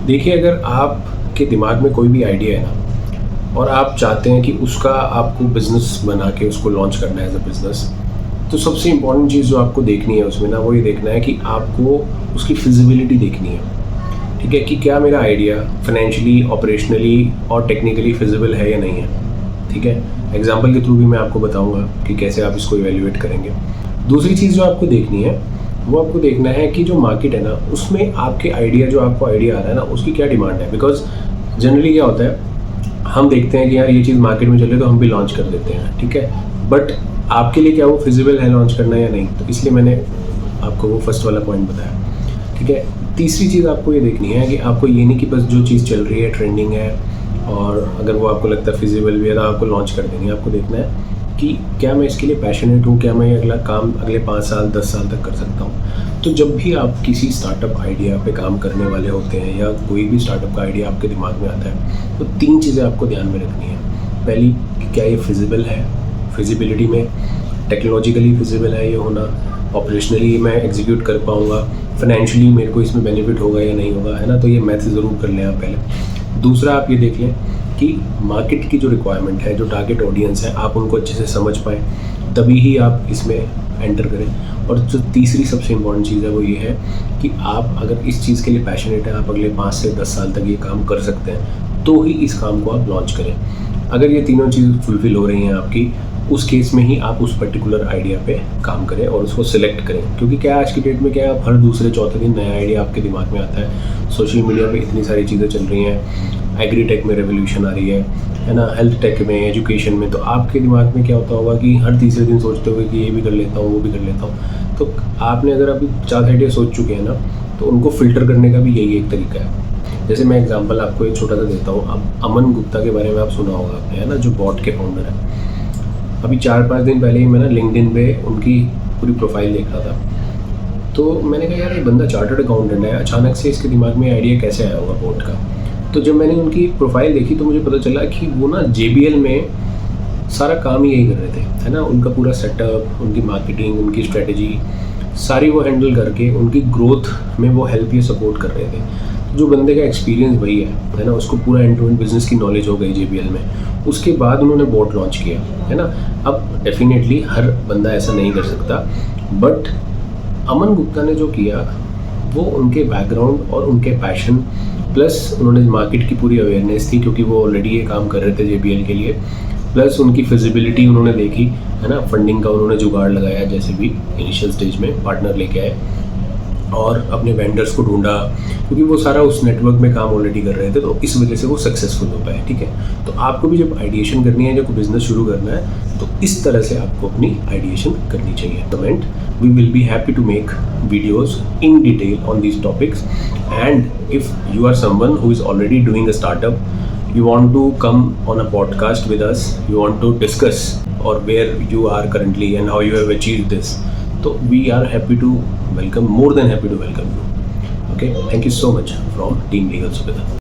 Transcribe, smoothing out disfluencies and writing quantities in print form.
देखिए, अगर आपके दिमाग में कोई भी आइडिया है ना और आप चाहते हैं कि उसका आपको बिज़नेस बना के उसको लॉन्च करना है एज अ बिज़नेस, तो सबसे इम्पॉर्टेंट चीज़ जो आपको देखनी है उसमें ना, वो ये देखना है कि आपको उसकी फिजिबिलिटी देखनी है। ठीक है, कि क्या मेरा आइडिया फाइनेंशियली, ऑपरेशनली और टेक्निकली फिजिबल है या नहीं है। ठीक है, एग्जाम्पल के थ्रू भी मैं आपको बताऊंगा कि कैसे आप इसको इवेल्युएट करेंगे। दूसरी चीज़ जो आपको देखनी है, वो आपको देखना है कि जो मार्केट है ना, उसमें आपके आइडिया, जो आपको आइडिया आ रहा है ना, उसकी क्या डिमांड है। बिकॉज जनरली क्या होता है, हम देखते हैं कि यार ये चीज़ मार्केट में चल रही है तो हम भी लॉन्च कर देते हैं। ठीक है, बट आपके लिए क्या वो फिजिबल है लॉन्च करना या नहीं, तो इसलिए मैंने आपको वो फर्स्ट वाला पॉइंट बताया। ठीक है, तीसरी चीज़ आपको ये देखनी है कि आपको ये नहीं कि बस जो चीज़ चल रही है, ट्रेंडिंग है, और अगर वो आपको लगता है फिजिबल भी है तो आपको लॉन्च कर देनी है। आपको देखना है कि क्या मैं इसके लिए पैशनेट हूँ, क्या मैं अगला काम अगले 5 साल 10 साल तक कर सकता हूँ। तो जब भी आप किसी स्टार्टअप आइडिया पे काम करने वाले होते हैं या कोई भी स्टार्टअप का आइडिया आपके दिमाग में आता है, तो 3 चीज़ें आपको ध्यान में रखनी है। पहली, कि क्या ये फिजिबल है, फिजिबिलिटी में टेक्नोलॉजिकली फिजिबल है ये होना, ऑपरेशनली मैं एग्जीक्यूट कर पाऊँगा, फाइनेंशियली मेरे को इसमें बेनिफिट होगा या नहीं होगा, है ना। तो ये मैथ ज़रूर कर लें आप पहले। दूसरा, आप ये देख लें कि मार्केट की जो रिक्वायरमेंट है, जो टारगेट ऑडियंस है, आप उनको अच्छे से समझ पाएँ, तभी ही आप इसमें एंटर करें। और जो तीसरी सबसे इम्पॉर्टेंट चीज़ है वो ये है कि आप अगर इस चीज़ के लिए पैशनेट हैं, आप अगले 5 से 10 साल तक ये काम कर सकते हैं, तो ही इस काम को आप लॉन्च करें। अगर ये तीनों चीज़ फुलफ़िल हो रही हैं आपकी, उस केस में ही आप उस पर्टिकुलर आइडिया पे काम करें और उसको सिलेक्ट करें। क्योंकि क्या आज की डेट में क्या है, हर दूसरे चौथे दिन नया आइडिया आपके दिमाग में आता है। सोशल मीडिया पे इतनी सारी चीज़ें चल रही हैं, एग्री टेक में रेवोल्यूशन आ रही है ना, हेल्थ टेक में, एजुकेशन में। तो आपके दिमाग में क्या होता होगा कि हर तीसरे दिन सोचते हो कि ये भी कर लेता हूँ, वो भी कर लेता हूँ। तो आपने अगर अभी 4 आइडिया सोच चुके हैं ना, तो उनको फ़िल्टर करने का भी यही एक तरीका है। जैसे मैं एग्जांपल आपको एक छोटा सा देता हूँ। अब अमन गुप्ता के बारे में आप सुना होगा आपने, है ना, जो बॉट के फाउंडर है। अभी 4-5 दिन पहले ही मैं ना लिंक्डइन पे उनकी पूरी प्रोफाइल देख रहा था। तो मैंने कहा यार ये बंदा चार्टर्ड अकाउंटेंट है, अचानक से इसके दिमाग में आइडिया कैसे आया होगा बोट का। तो जब मैंने उनकी प्रोफाइल देखी तो मुझे पता चला कि वो ना JBL में सारा काम ही यही कर रहे थे, है ना। उनका पूरा सेटअप, उनकी मार्केटिंग, उनकी स्ट्रेटजी सारी वो हैंडल करके उनकी ग्रोथ में वो हेल्प या सपोर्ट कर रहे थे। जो बंदे का एक्सपीरियंस वही है ना, उसको पूरा एंड टू एंड बिजनेस की नॉलेज हो गई JBL में। उसके बाद उन्होंने बोट लॉन्च किया, है ना। अब डेफिनेटली हर बंदा ऐसा नहीं कर सकता, बट अमन गुप्ता ने जो किया वो उनके बैकग्राउंड और उनके पैशन प्लस उन्होंने मार्केट की पूरी अवेयरनेस थी, क्योंकि वो ऑलरेडी ये काम कर रहे थे JBL के लिए, प्लस उनकी फिजिबिलिटी उन्होंने देखी, है ना। फंडिंग का उन्होंने जुगाड़ लगाया, जैसे भी इनिशियल स्टेज में पार्टनर लेके आए और अपने वेंडर्स को ढूंढा, क्योंकि वो सारा उस नेटवर्क में काम ऑलरेडी कर रहे थे, तो इस वजह से वो सक्सेसफुल हो पाए। ठीक है, तो आपको भी जब आइडिएशन करनी है, जब बिजनेस शुरू करना है, तो इस तरह से आपको अपनी आइडिएशन करनी चाहिए। Comment, we will be happy to make videos in detail on these topics. And if you are someone who is already doing a startup, you want to come on a podcast with us, you want to discuss or where you are currently and how you have achieved this, so we are happy to welcome, more than happy to welcome you. Okay, thank you so much from Team Legal Subedha.